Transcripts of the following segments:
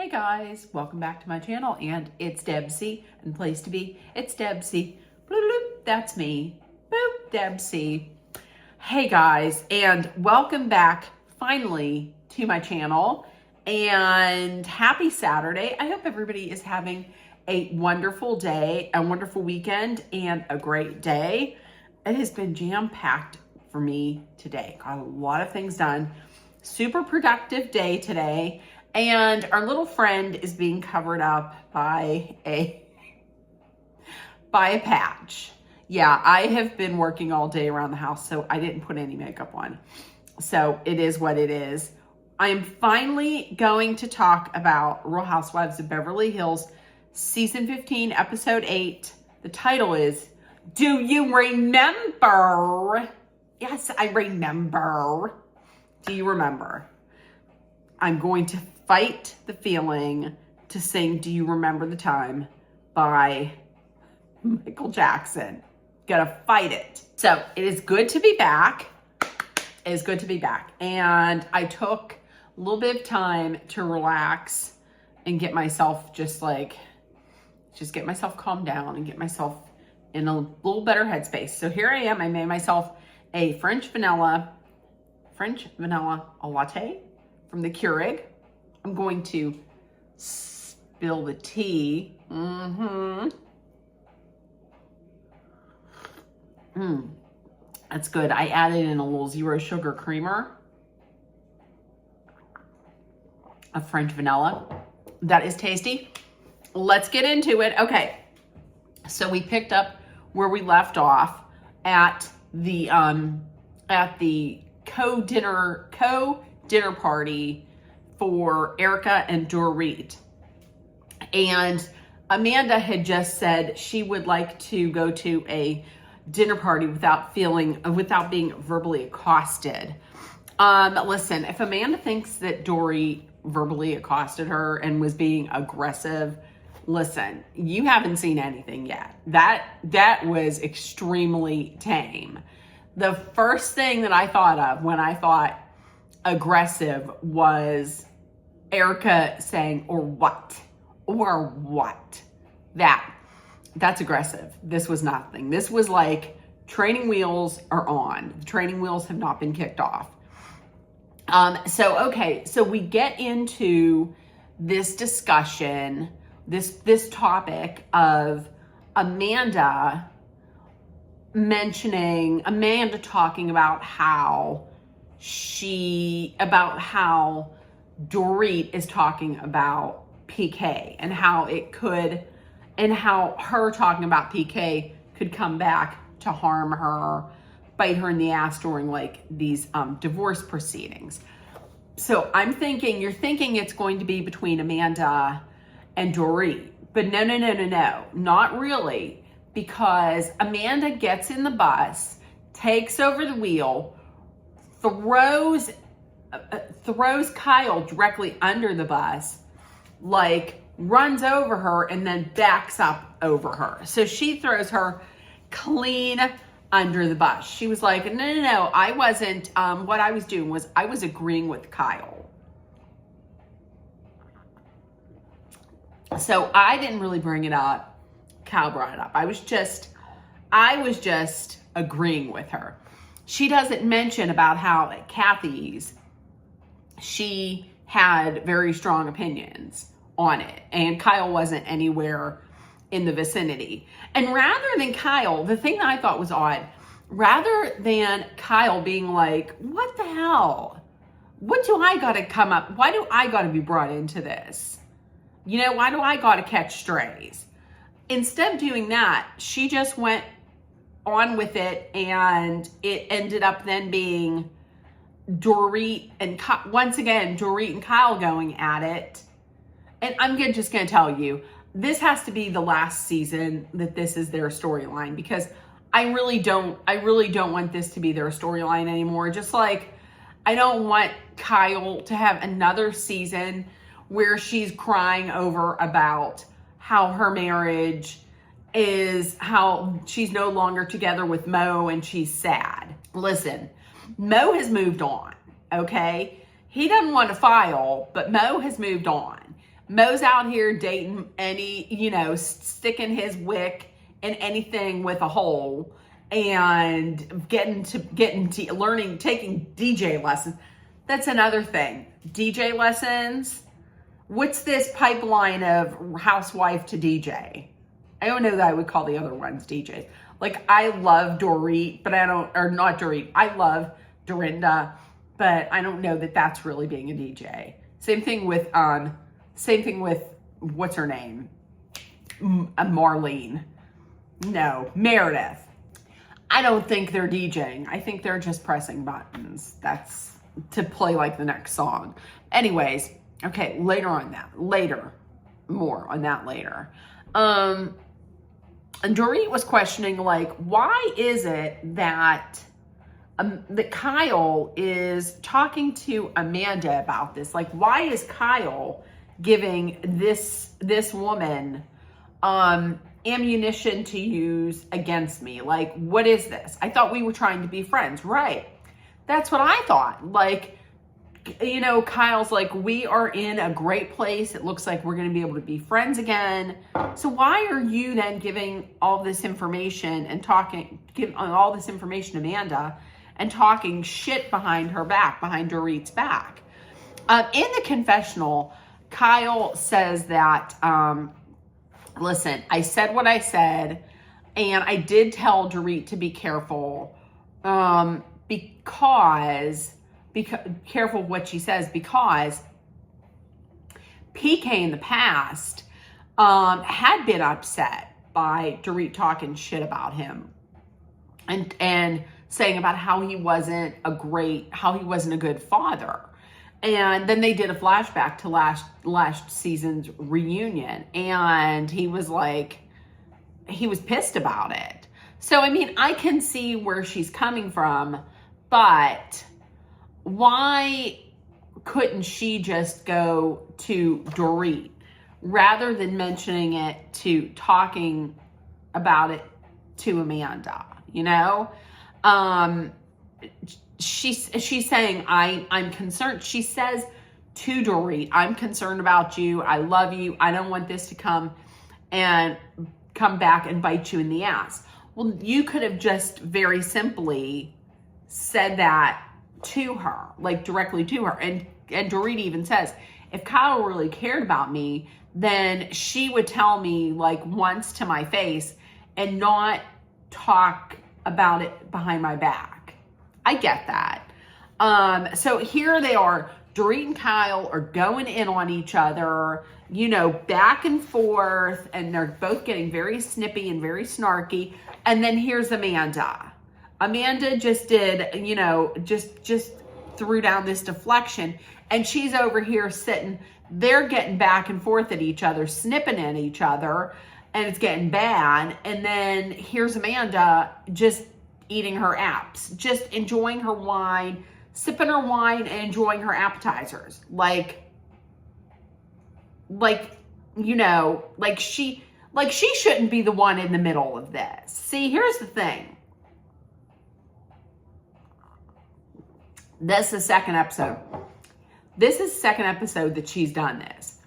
Hey guys, welcome back to my channel, and it's Debsy, and place to be, it's Debsy. Bloop, bloop, that's me. Boop, Debsy. Hey guys, and welcome back finally to my channel, and happy Saturday. I hope everybody is having a wonderful day, a wonderful weekend, and a great day. It has been jam-packed for me today. Got a lot of things done. Super productive day today. And our little friend is being covered up by a patch. Yeah, I have been working all day around the house, so I didn't put any makeup on. So it is what it is. I am finally going to talk about Real Housewives of Beverly Hills, Season 15, Episode 8. The title is, Do You Remember? Yes, I remember. Do you remember? I'm going to fight the feeling to sing Do You Remember the Time by Michael Jackson. Gonna fight it. So it is good to be back. It is good to be back. And I took a little bit of time to relax and get myself just get myself calmed down and get myself in a little better headspace. So here I am. I made myself a French vanilla latte from the Keurig. I'm going to spill the tea. That's good. I added in a little zero sugar creamer of French vanilla. That is tasty. Let's get into it. Okay. So we picked up where we left off at the co-dinner party for Erica and Dorit. And Amanda had just said she would like to go to a dinner party without being verbally accosted. Listen, if Amanda thinks that Dorit verbally accosted her and was being aggressive, listen, you haven't seen anything yet. That was extremely tame. The first thing that I thought of when I thought aggressive was Erica saying, or what? That's aggressive. This was nothing. This was like training wheels are on. The training wheels have not been kicked off. So we get into this discussion, this topic of Amanda talking about how Dorit is talking about PK and how her talking about PK could come back to harm her, bite her in the ass during like these divorce proceedings. So you're thinking it's going to be between Amanda and Dorit, but no, not really, because Amanda gets in the bus, takes over the wheel, throws Kyle directly under the bus, like runs over her and then backs up over her. So she throws her clean under the bus. She was like, no, I wasn't. What I was doing was I was agreeing with Kyle. So I didn't really bring it up. Kyle brought it up. I was just agreeing with her. She doesn't mention about how at Kathy's, she had very strong opinions on it, and Kyle wasn't anywhere in the vicinity. And rather than Kyle, the thing that I thought was odd, rather than Kyle being like, what the hell? What do I got to come up? Why do I got to be brought into this? Why do I got to catch strays? Instead of doing that, she just went on with it, and it ended up then being Dorit and Kyle going at it. And I'm just going to tell you, this has to be the last season that this is their storyline, because I really don't want this to be their storyline anymore. Just like I don't want Kyle to have another season where she's crying over about how her marriage is, how she's no longer together with Mo and she's sad. Listen, Mo has moved on, okay? He doesn't want to file, but Mo has moved on. Mo's out here dating any, sticking his wick in anything with a hole and getting to learning, taking DJ lessons. That's another thing. DJ lessons. What's this pipeline of housewife to DJ? I don't know that I would call the other ones DJs. Like, I love Dorit, but not Dorit. I love Dorinda, but I don't know that that's really being a DJ. Same thing with what's her name? Marlene. No, Meredith. I don't think they're DJing. I think they're just pressing buttons. That's to play like the next song. Anyways, okay, more on that later. And Dorit was questioning, like, why is it that Kyle is talking to Amanda about this? Like, why is Kyle giving this woman ammunition to use against me? Like, what is this? I thought we were trying to be friends, right? That's what I thought. Like, Kyle's like, we are in a great place. It looks like we're going to be able to be friends again. So why are you then giving all this information and giving all this information to Amanda and talking shit behind her back, behind Dorit's back? In the confessional, Kyle says that, listen, I said what I said, and I did tell Dorit to be careful, because careful what she says, because PK in the past had been upset by Dorit talking shit about him and saying about how he wasn't a good father. And then they did a flashback to last season's reunion, and he was pissed about it. So, I mean, I can see where she's coming from, but why couldn't she just go to Dorit rather than mentioning it talking about it to Amanda? She's saying, I'm concerned. She says to Dorit, I'm concerned about you. I love you. I don't want this to come back and bite you in the ass. Well, you could have just very simply said that to her, like directly to her. And Dorit even says, if Kyle really cared about me, then she would tell me like once to my face and not talk about it behind my back. I get that. So here they are, Dorit and Kyle are going in on each other, back and forth, and they're both getting very snippy and very snarky. And then here's Amanda. Amanda just did, just threw down this deflection, and she's over here sitting, they're getting back and forth at each other, snipping at each other, and it's getting bad. And then here's Amanda just eating her apps, just enjoying her wine, sipping her wine and enjoying her appetizers. She shouldn't be the one in the middle of this. See, here's the thing. This is the second episode. This is the second episode that she's done this.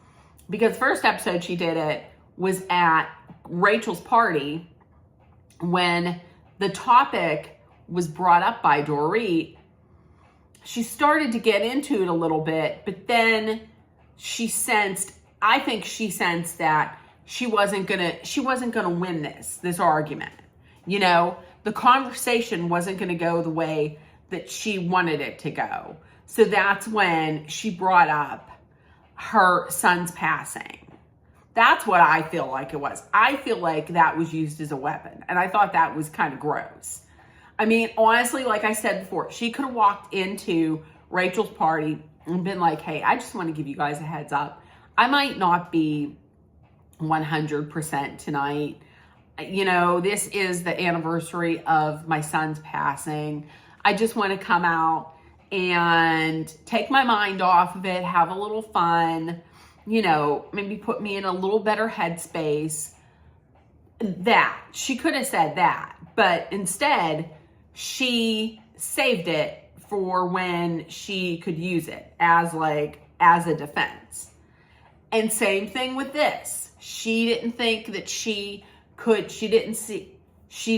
Because first episode she did it was at Rachel's party when the topic was brought up by Dorit. She started to get into it a little bit, but then I think she sensed that she wasn't gonna win this argument. The conversation wasn't gonna go the way that she wanted it to go. So that's when she brought up her son's passing. That's what I feel like it was. I feel like that was used as a weapon, and I thought that was kind of gross. I mean, honestly, like I said before, she could have walked into Rachel's party and been like, hey, I just want to give you guys a heads up. I might not be 100% tonight. This is the anniversary of my son's passing. I just want to come out and take my mind off of it, have a little fun, maybe put me in a little better headspace. That, she could have said that, but instead she saved it for when she could use it as a defense. And same thing with this. She didn't think that she could, she didn't see,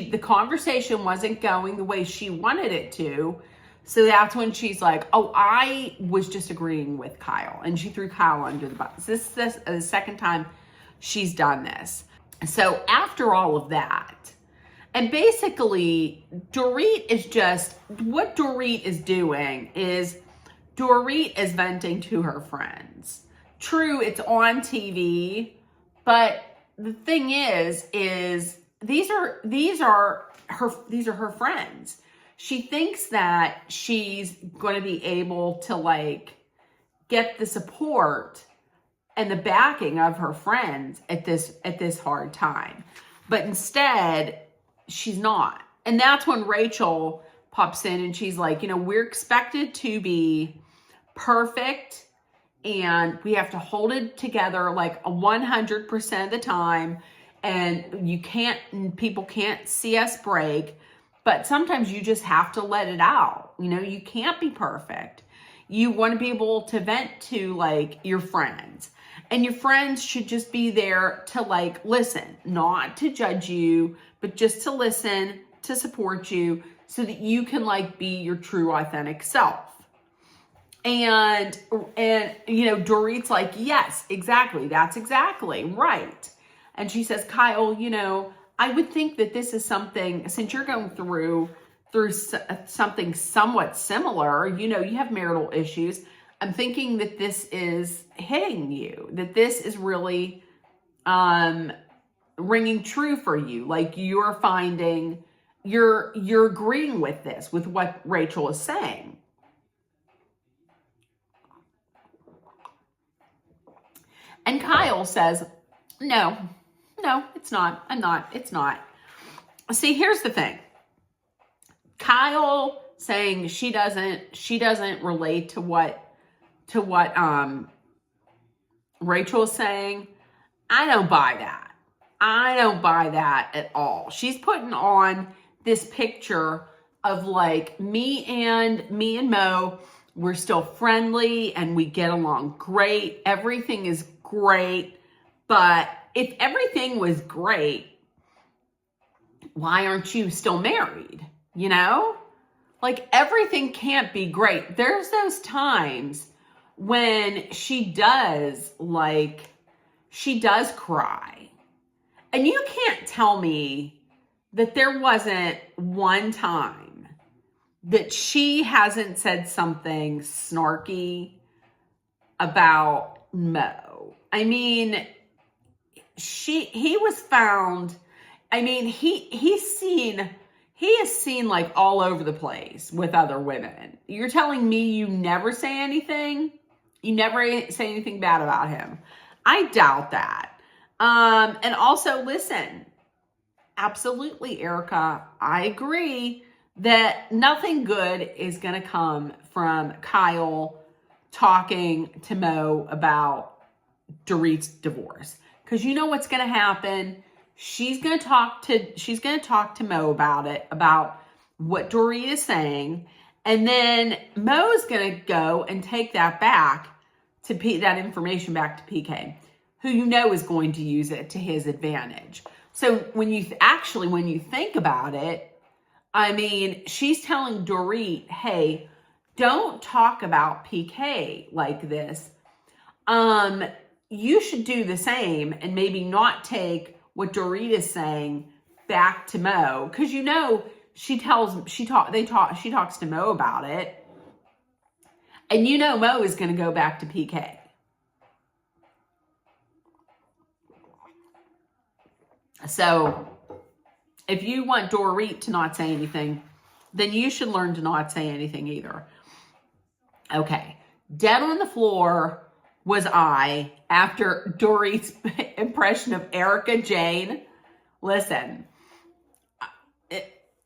the conversation wasn't going the way she wanted it to. So that's when she's like, oh, I was just agreeing with Kyle. And she threw Kyle under the bus. This is the second time she's done this. So after all of that, and basically Dorit is just, what Dorit is doing is, Dorit is venting to her friends. True, it's on TV, but the thing is these are her friends. She thinks that she's going to be able to like get the support and the backing of her friends at this hard time. But instead, she's not. And that's when Rachel pops in and she's like, we're expected to be perfect and we have to hold it together like 100% of the time, and people can't see us break, but sometimes you just have to let it out. You can't be perfect. You want to be able to vent to like your friends, and your friends should just be there to like listen, not to judge you, but just to listen, to support you so that you can like be your true authentic self. And Dorit's like, yes, exactly. That's exactly right. And she says, Kyle, I would think that this is something, since you're going through something somewhat similar, you have marital issues. I'm thinking that this is hitting you, that this is really ringing true for you. Like you're agreeing with this, with what Rachel is saying. And Kyle says, no, it's not. It's not. See, here's the thing. Kyle saying she doesn't relate to what Rachel is saying. I don't buy that. I don't buy that at all. She's putting on this picture of like me and Mo, we're still friendly and we get along great. Everything is great. But if everything was great, why aren't you still married? Like everything can't be great. There's those times when she does cry. And you can't tell me that there wasn't one time that she hasn't said something snarky about Mo. I mean, he was found, I mean, he is seen like all over the place with other women. You're telling me you never say anything? You never say anything bad about him? I doubt that. And also, listen, absolutely, Erica, I agree that nothing good is going to come from Kyle talking to Mo about Dorit's divorce. Because you know what's going to happen? She's going to talk to Mo about it, about what Dorit is saying. And then Mo's going to go and take that back to that information back to PK, who is going to use it to his advantage. So when you think about it, I mean, she's telling Dorit, hey, don't talk about PK like this. You should do the same and maybe not take what Dorit is saying back to Mo, because she talks to Mo about it, and Mo is going to go back to PK. So if you want Dorit to not say anything, then you should learn to not say anything either. Okay, dead on the floor was I after Dorit's impression of Erica Jane. Listen,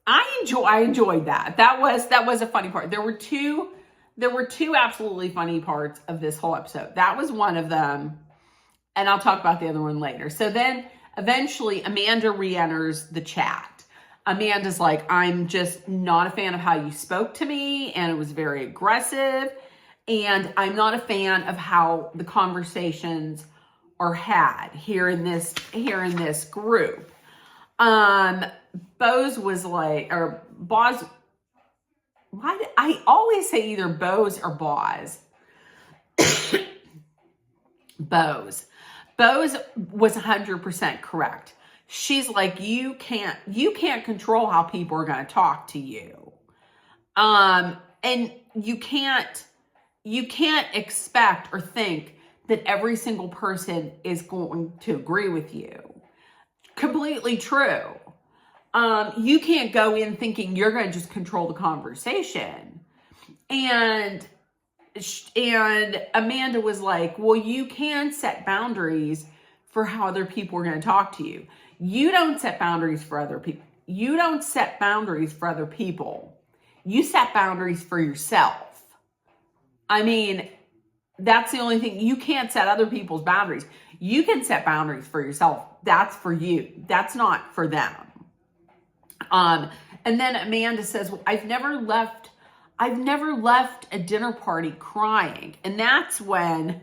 I enjoyed that. That was a funny part. There were two absolutely funny parts of this whole episode. That was one of them, and I'll talk about the other one later. So then eventually Amanda re-enters the chat. Amanda's like, I'm just not a fan of how you spoke to me, and it was very aggressive. And I'm not a fan of how the conversations or had here in this group. Bose was like, or Boz, why did I always say either Bose or Boz? Bose was 100% correct. She's like, you can't control how people are going to talk to you. And you can't expect or think that every single person is going to agree with you. Completely true. You can't go in thinking you're going to just control the conversation. And Amanda was like, well, you can set boundaries for how other people are going to talk to you. You don't set boundaries for other people. You don't set boundaries for other people. You set boundaries for yourself. I mean, that's the only thing. You can't set other people's boundaries. You can set boundaries for yourself. That's for you. That's not for them. And then Amanda says, well, I've never left a dinner party crying. And that's when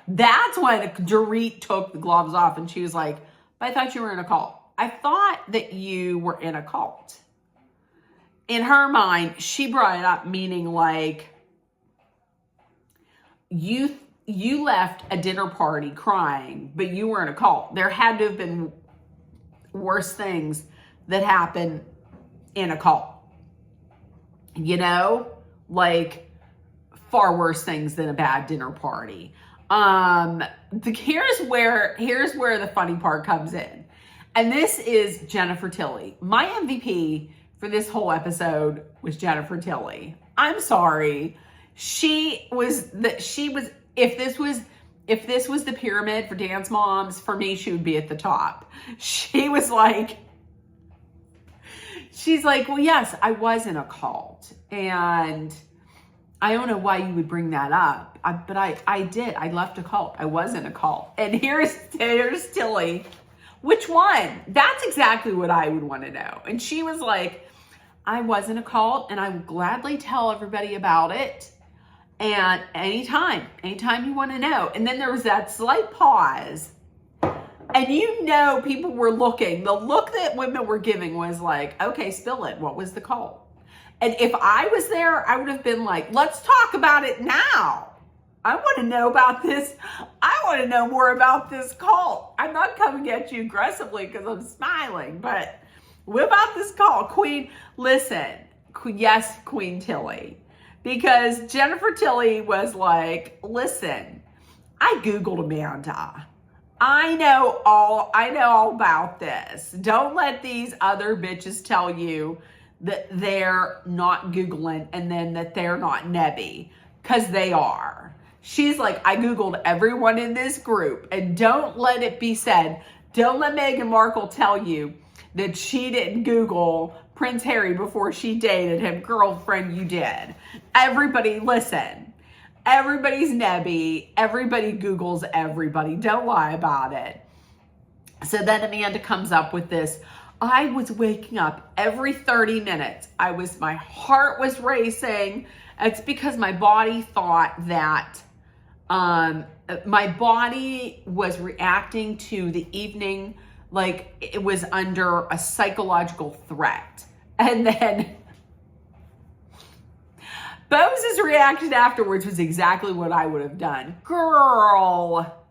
Dorit took the gloves off and she was like, but I thought you were in a cult. I thought that you were in a cult. In her mind, she brought it up, meaning like, you left a dinner party crying, but you were in a cult. There had to have been worse things that happened in a cult. You know, like far worse things than a bad dinner party. Here's where the funny part comes in. And this is Jennifer Tilly. My MVP for this whole episode was Jennifer Tilly. I'm sorry. If this was the pyramid for dance moms, for me, she would be at the top. She's like, well, yes, I was in a cult. And I don't know why you would bring that up. But I did. I left a cult. I was in a cult. And here's Tilly. Which one? That's exactly what I would want to know. And she was like, I was in a cult and I would gladly tell everybody about it. And anytime you want to know. And then there was that slight pause. And you know, people were looking. The look that women were giving was like, okay, spill it. What was the cult? And if I was there, I would have been like, let's talk about it now. I want to know about this. I want to know more about this cult. I'm not coming at you aggressively because I'm smiling, but what about this cult? Queen, listen. Yes, Queen Tilly. Because Jennifer Tilly was like, listen, I Googled Amanda. I know all about this. Don't let these other bitches tell you that they're not Googling and then that they're not Nebby, because they are. She's like, I Googled everyone in this group, and don't let it be said, don't let Meghan Markle tell you that she didn't Google Prince Harry before she dated him. Girlfriend, you did. Everybody, listen. Everybody's Nebby. Everybody Googles everybody. Don't lie about it. So then Amanda comes up with this. I was waking up every 30 minutes. My heart was racing. It's because my body thought that my body was reacting to the evening like it was under a psychological threat. And then Bose's reaction afterwards was exactly what I would have done. Girl,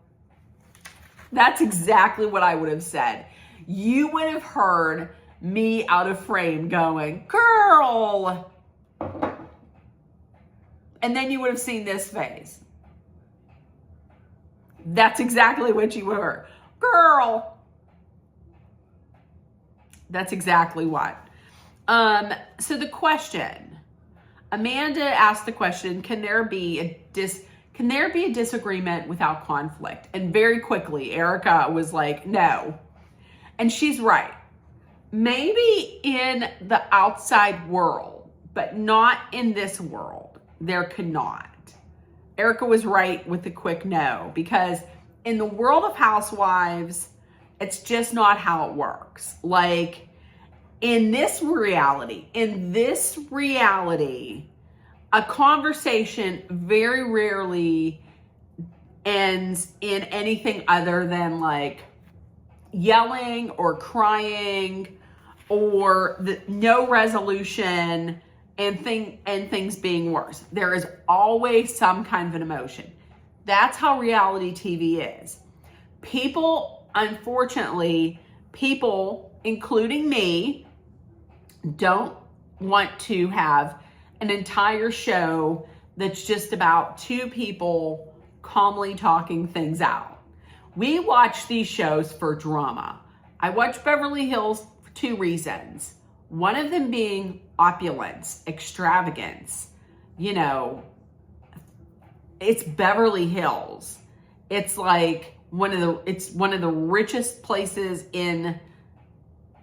that's exactly what I would have said. You would have heard me out of frame going, girl. And then you would have seen this face. That's exactly what you were. Girl. That's exactly what. So the question, Amanda asked the question, can there be a disagreement without conflict? And very quickly, Erica was like, no. And she's right. Maybe in the outside world, but not in this world. There cannot. Erica was right with the quick no, because in the world of Housewives, it's just not how it works. Like in this reality, a conversation very rarely ends in anything other than like yelling or crying or no resolution and things being worse. There is always some kind of an emotion. That's how reality TV is. People, unfortunately, people, including me, don't want to have an entire show that's just about two people calmly talking things out. We watch these shows for drama. I watch Beverly Hills for two reasons. One of them being opulence, extravagance. You know, it's Beverly Hills. It's like one of the richest places in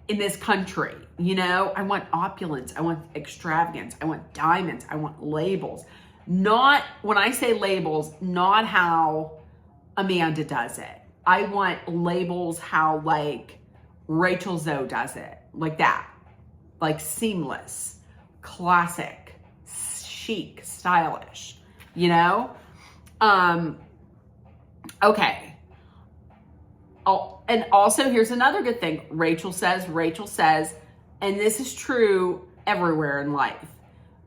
this country. You know, I want opulence, I want extravagance, I want diamonds, I want labels. Not, when I say labels, not how Amanda does it. I want labels how like Rachel Zoe does it, like that. Like seamless, classic, chic, stylish, you know? Okay. Oh, and also here's another good thing. Rachel says, and this is true everywhere in life.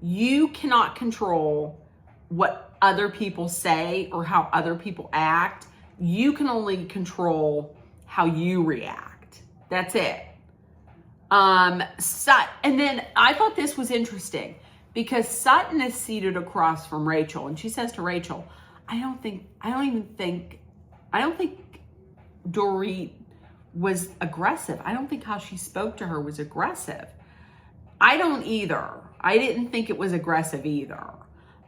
You cannot control what other people say or how other people act. You can only control how you react. That's it. And then I thought this was interesting because Sutton is seated across from Rachel, and she says to Rachel, I don't think Dorit was aggressive. I don't think how she spoke to her was aggressive. I don't either. I didn't think it was aggressive either.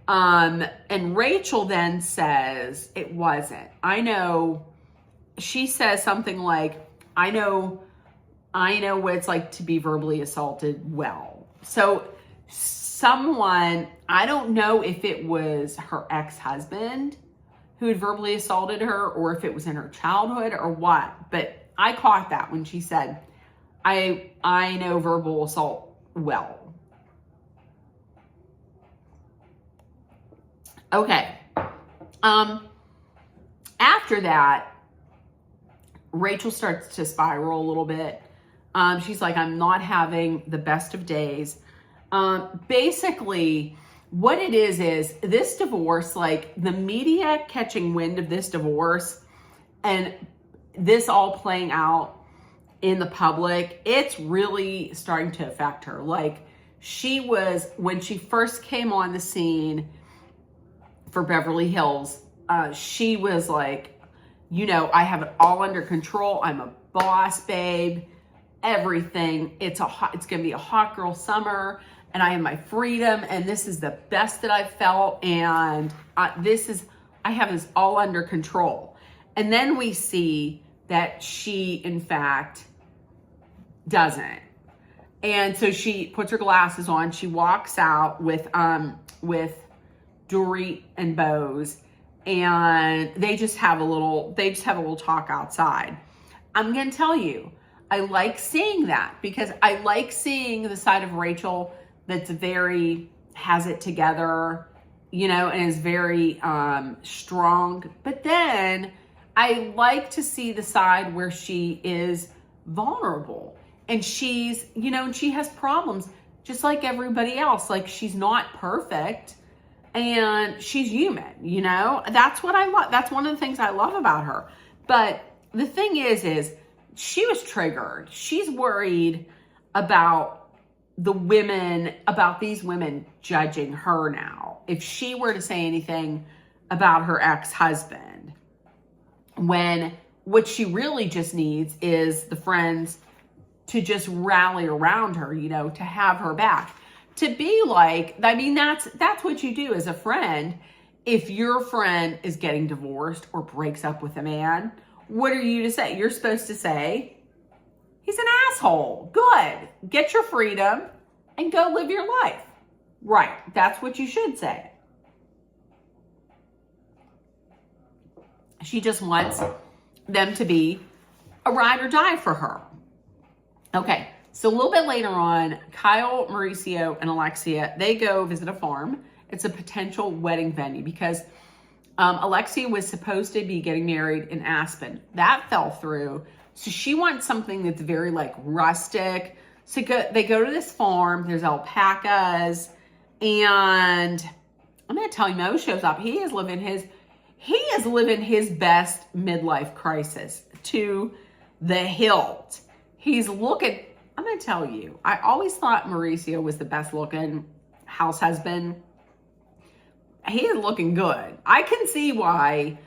And Rachel then says it wasn't. She says something like, I know what it's like to be verbally assaulted well. So someone, I don't know if it was her ex-husband who had verbally assaulted her or if it was in her childhood or what, but I caught that when she said, I know verbal assault well. Okay. After that, Rachel starts to spiral a little bit. She's like, I'm not having the best of days. Basically, what it is this divorce, like the media catching wind of this divorce and this all playing out in the public, it's really starting to affect her. Like when she first came on the scene for Beverly Hills, she was like, you know, I have it all under control. I'm a boss, babe. Everything. It's going to be a hot girl summer, and I have my freedom, and this is the best that I've felt, and I have this all under control. And then we see that she, in fact, doesn't. And so she puts her glasses on. She walks out with Dorit and Bose, and they just have a little talk outside. I'm going to tell you, I like seeing that because I like seeing the side of Rachel that's has it together, you know, and is very strong. But then I like to see the side where she is vulnerable and she's, you know, and she has problems just like everybody else. Like she's not perfect and she's human, you know. That's what I love. That's one of the things I love about her. But the thing is she was triggered. She's worried about these women judging her now. If she were to say anything about her ex-husband, when what she really just needs is the friends to just rally around her, you know, to have her back. To be like, I mean, that's what you do as a friend. If your friend is getting divorced or breaks up with a man, what are you to say? You're supposed to say, he's an asshole. Good. Get your freedom and go live your life. Right. That's what you should say. She just wants them to be a ride or die for her. Okay. So a little bit later on, Kyle, Mauricio, and Alexia, they go visit a farm. It's a potential wedding venue because Alexia was supposed to be getting married in Aspen. That fell through. So she wants something that's very like rustic. So they go to this farm. There's alpacas. And I'm going to tell you, Mo shows up. He is living his best midlife crisis to the hilt. He's looking, I'm going to tell you, I always thought Mauricio was the best looking house husband. He is looking good. I can see why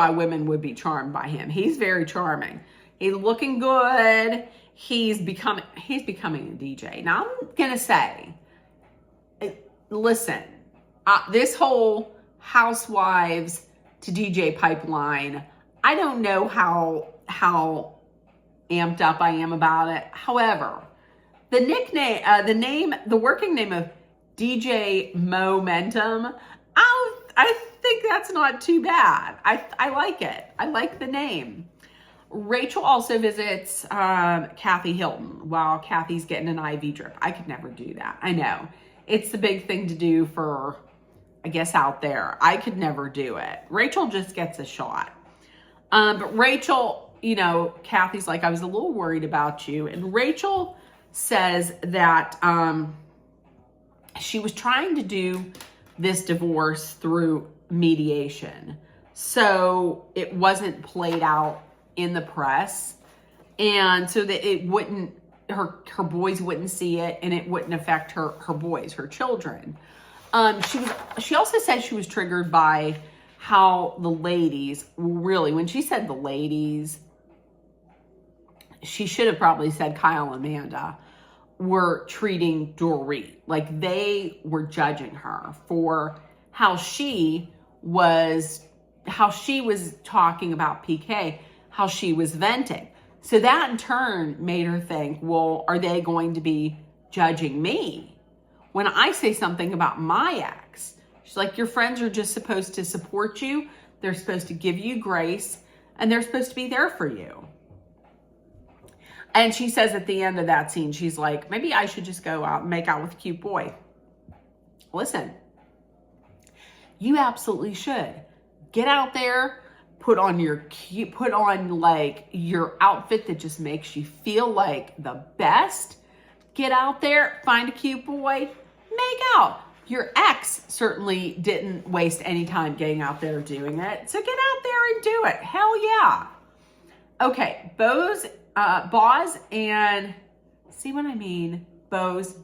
women would be charmed by him. He's very charming. He's looking good. He's becoming a DJ. Now I'm going to say, listen, this whole Housewives to DJ pipeline, I don't know how amped up I am about it. However, the working name of DJ Momentum, I think that's not too bad. I like it. I like the name. Rachel also visits Kathy Hilton while Kathy's getting an IV drip. I could never do that. I know. It's the big thing to do for, I guess, out there. I could never do it. Rachel just gets a shot. But Rachel, Kathy's like, I was a little worried about you. And Rachel says that she was trying to do this divorce through mediation. So it wasn't played out in the press. And so that it wouldn't, her boys wouldn't see it, and it wouldn't affect her boys, her children. She also said she was triggered by how the ladies, really, when she said the ladies, she should have probably said Kyle and Amanda, were treating Dorit. Like they were judging her for how she was talking about PK, how she was venting. So that in turn made her think, well, are they going to be judging me when I say something about my ex? She's like, your friends are just supposed to support you. They're supposed to give you grace, and they're supposed to be there for you. And she says at the end of that scene, she's like, maybe I should just go out and make out with a cute boy. Listen, you absolutely should. Get out there, put on like your outfit that just makes you feel like the best. Get out there, find a cute boy, make out. Your ex certainly didn't waste any time getting out there doing it. So get out there and do it. Hell yeah. Okay, Boz and, see what I mean? Boz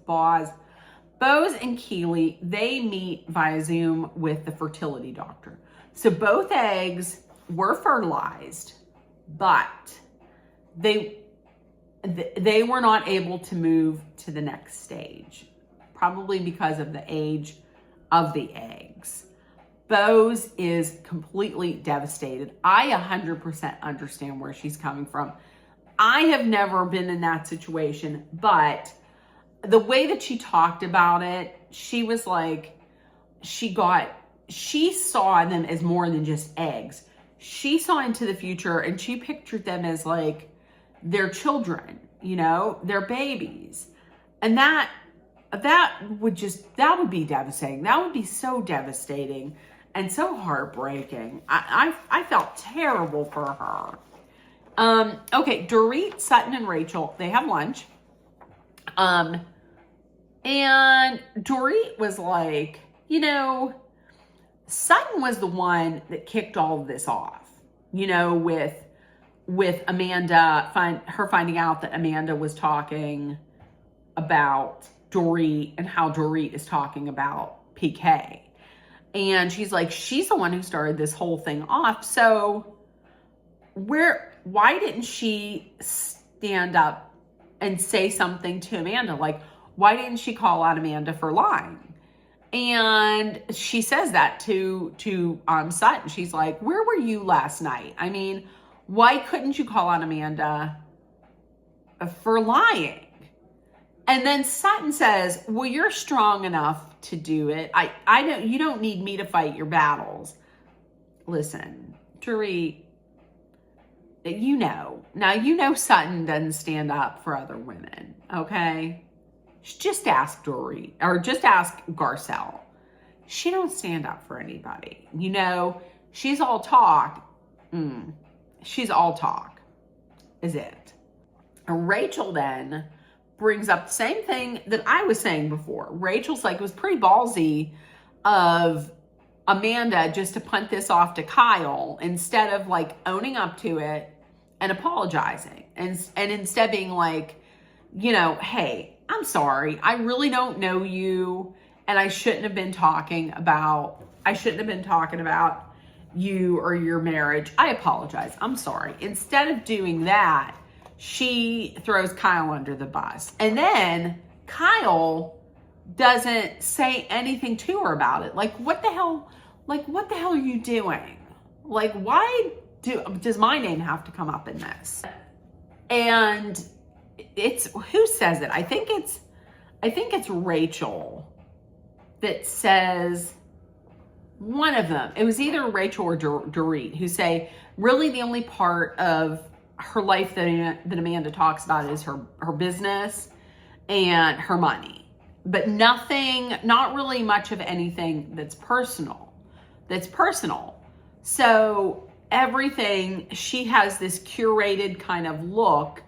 and Keely, they meet via Zoom with the fertility doctor. So both eggs were fertilized, but they were not able to move to the next stage, probably because of the age of the eggs. Boz is completely devastated. I 100% understand where she's coming from. I have never been in that situation, but the way that she talked about it, she was like, she saw them as more than just eggs. She saw into the future, and she pictured them as like their children, their babies. And that would be devastating. That would be so devastating and so heartbreaking. I felt terrible for her. Okay, Dorit, Sutton, and Rachel, they have lunch. And Dorit was like, Sutton was the one that kicked all of this off, with Amanda, finding out that Amanda was talking about Dorit and how Dorit is talking about PK. And she's like, she's the one who started this whole thing off. So why didn't she stand up and say something to Amanda? Like, why didn't she call out Amanda for lying? And she says that to Sutton. She's like, where were you last night? I mean, why couldn't you call out Amanda for lying? And then Sutton says, well, you're strong enough to do it. You don't need me to fight your battles. Listen, Dorit, Sutton doesn't stand up for other women, okay? Just ask Dorit, or just ask Garcelle. she don't stand up for anybody. You know, she's all talk. She's all talk, is it. And Rachel then brings up the same thing that I was saying before. Rachel's like, it was pretty ballsy of Amanda just to punt this off to Kyle instead of like owning up to it and apologizing. And instead being like, you know, hey, I'm sorry. I really don't know you. And I shouldn't have been talking about you or your marriage. I apologize. I'm sorry. Instead of doing that, she throws Kyle under the bus. And then Kyle doesn't say anything to her about it. Like, what the hell are you doing? Like, why does my name have to come up in this? And it's, who says it? I think it's Rachel that says, one of them, it was either Rachel or Dorit, who say, really the only part of her life that Amanda talks about is her business and her money, but nothing, not really much of anything that's personal. So everything, she has this curated kind of look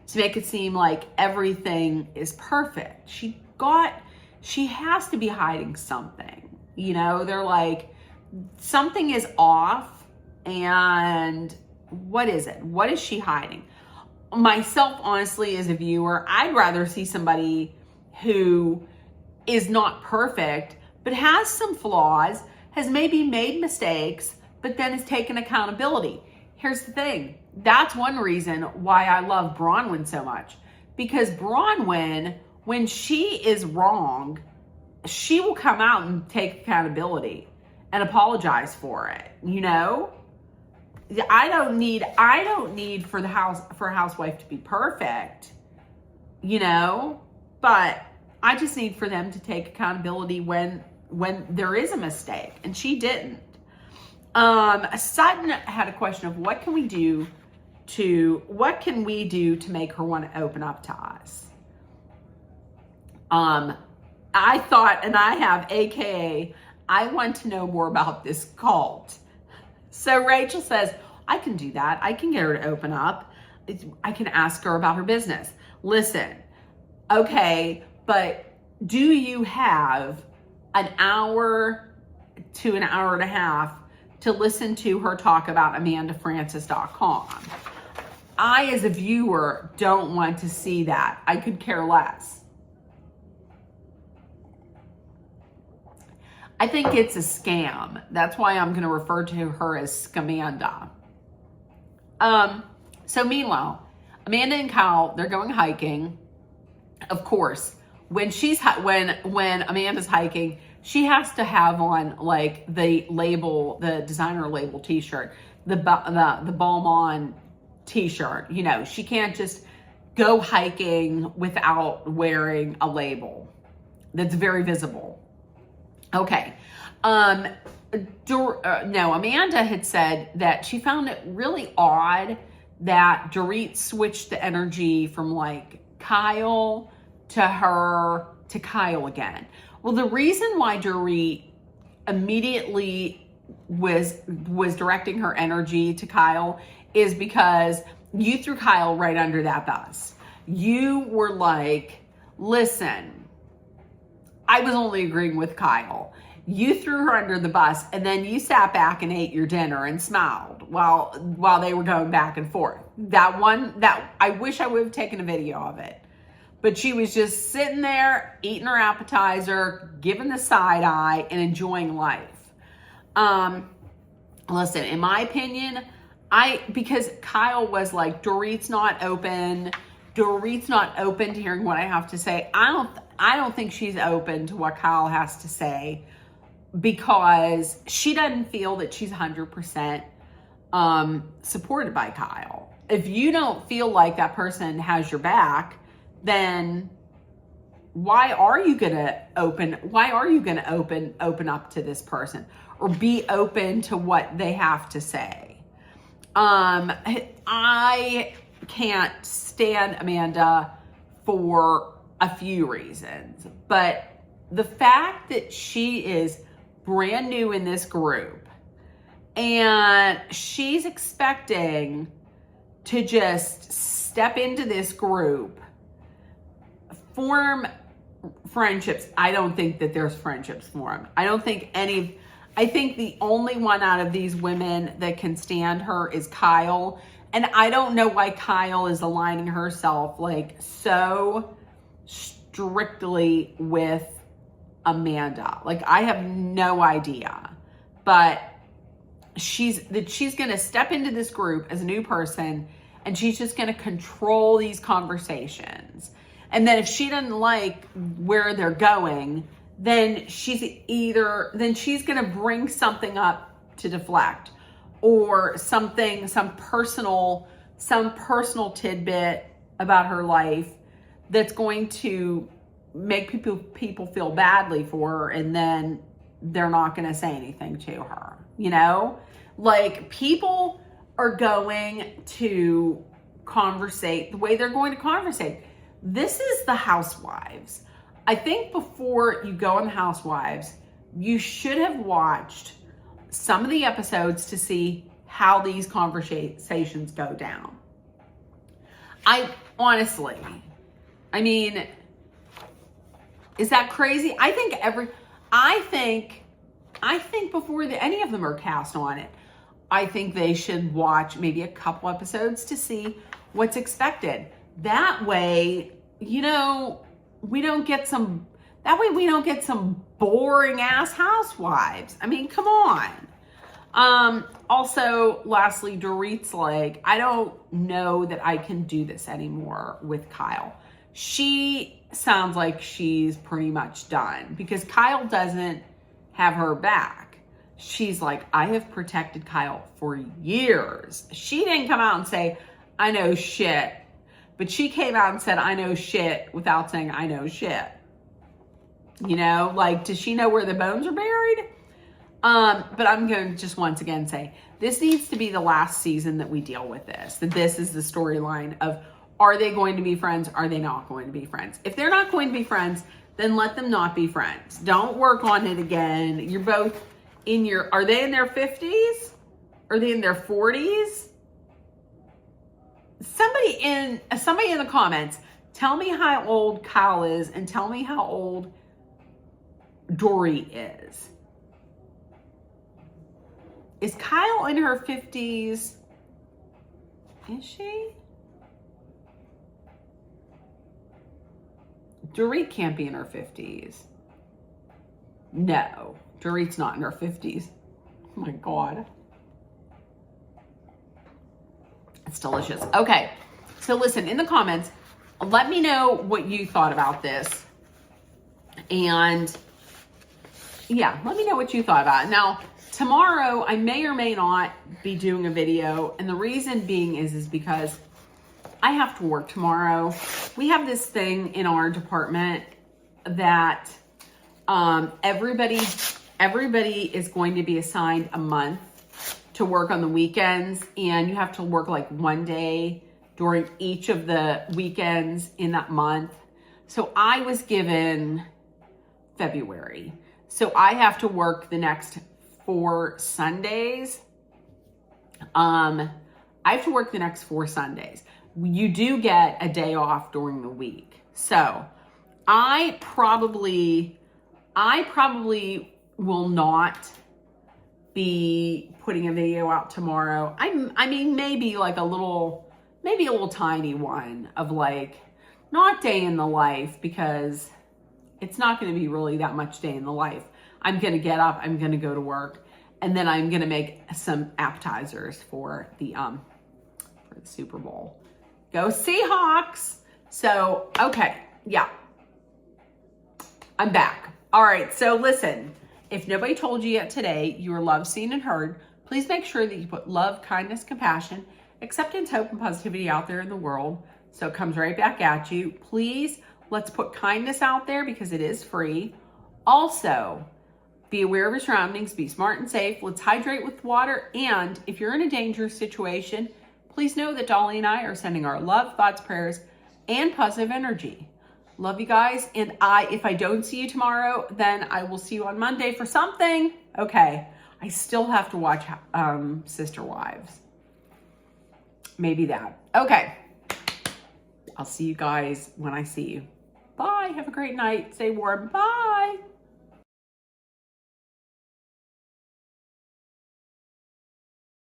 to make it seem like everything is perfect. She has to be hiding something, you know. They're like, something is off, and what is it? What is she hiding? Myself, honestly, as a viewer, I'd rather see somebody who is not perfect, but has some flaws, has maybe made mistakes, but then has taken accountability. Here's the thing. That's one reason why I love Bronwyn so much. Because Bronwyn, when she is wrong, she will come out and take accountability and apologize for it, you know? I don't need for a housewife to be perfect, you know, but I just need for them to take accountability when there is a mistake, and she didn't. Sutton had a question of what can we do to make her want to open up to us? I thought, and I have, AKA, I want to know more about this cult. So Rachel says, I can do that. I can get her to open up. I can ask her about her business. Listen, okay, but do you have an hour to an hour and a half to listen to her talk about AmandaFrancis.com? I, as a viewer, don't want to see that. I could care less. I think it's a scam. That's why I'm going to refer to her as Scamanda. So meanwhile, Amanda and Kyle, they're going hiking. Of course, when Amanda's hiking, she has to have on like the designer label t-shirt, the Balmain t-shirt. You know, she can't just go hiking without wearing a label that's very visible. Okay. Amanda had said that she found it really odd that Dorit switched the energy from like Kyle to her to Kyle again. Well, the reason why Dorit immediately was directing her energy to Kyle is because you threw Kyle right under that bus. You were like, listen, I was only agreeing with Kyle. You threw her under the bus, and then you sat back and ate your dinner and smiled while they were going back and forth. That I wish I would have taken a video of it. But she was just sitting there, eating her appetizer, giving the side eye, and enjoying life. Listen, in my opinion, because Kyle was like, Dorit's not open to hearing what I have to say. I don't think she's open to what Kyle has to say, because she doesn't feel that she's 100% supported by Kyle. If you don't feel like that person has your back, then why are you gonna open up to this person or be open to what they have to say? I can't stand Amanda for a few reasons, but the fact that she is brand new in this group, and she's expecting to just step into this group, form friendships. I don't think that there's friendships formed. I think the only one out of these women that can stand her is Kyle. And I don't know why Kyle is aligning herself like so strictly with Amanda. Like, I have no idea. But she's going to step into this group as a new person, and she's just going to control these conversations. And then if she doesn't like where they're going, then she's going to bring something up to deflect, or some personal tidbit about her life that's going to make people feel badly for her, and then they're not going to say anything to her. You know, like, people are going to conversate the way they're going to conversate. This is the Housewives. I think before you go on the Housewives, you should have watched some of the episodes to see how these conversations go down. I mean, is that crazy? I think before any of them are cast on it, I think they should watch maybe a couple episodes to see what's expected. That way, you know, we don't get some boring ass Housewives. I mean, come on. Also, lastly, Dorit's like, I don't know that I can do this anymore with Kyle. She sounds like she's pretty much done, because Kyle doesn't have her back. She's like, I have protected Kyle for years. She didn't come out and say, I know shit. But she came out and said, I know shit, without saying, I know shit. You know, like, does she know where the bones are buried? But I'm going to just once again say, this needs to be the last season that we deal with this. That this is the storyline of, are they going to be friends? Are they not going to be friends? If they're not going to be friends, then let them not be friends. Don't work on it again. You're both are they in their 50s? Are they in their 40s? Somebody in the comments, tell me how old Kyle is, and tell me how old Dory is. Is Kyle in her 50s? Is she? Dorit can't be in her 50s. No, Dorit's not in her 50s. Oh my God. It's delicious. Okay, so listen, in the comments, let me know what you thought about this. And yeah, let me know what you thought about it. Now, tomorrow, I may or may not be doing a video. And the reason being is because I have to work tomorrow. We have this thing in our department that everybody is going to be assigned a month to work on the weekends, and you have to work like one day during each of the weekends in that month. So I was given February. So I have to work the next 4 Sundays. I have to work the next 4 Sundays. You do get a day off during the week. So I probably will not be putting a video out tomorrow. I mean, maybe a little tiny one of like, not day in the life, because it's not going to be really that much day in the life. I'm going to get up, I'm going to go to work, and then I'm going to make some appetizers for the Super Bowl. Go Seahawks. So, okay. Yeah. I'm back. All right. So listen, if nobody told you yet today, you are loved, seen, and heard. Please make sure that you put love, kindness, compassion, acceptance, hope, and positivity out there in the world, so it comes right back at you. Please, let's put kindness out there, because it is free. Also, be aware of your surroundings, be smart and safe. Let's hydrate with water. And if you're in a dangerous situation, please know that Dolly and I are sending our love, thoughts, prayers, and positive energy. Love you guys. And if I don't see you tomorrow, then I will see you on Monday for something. Okay. I still have to watch Sister Wives. Maybe that. Okay. I'll see you guys when I see you. Bye. Have a great night. Stay warm. Bye.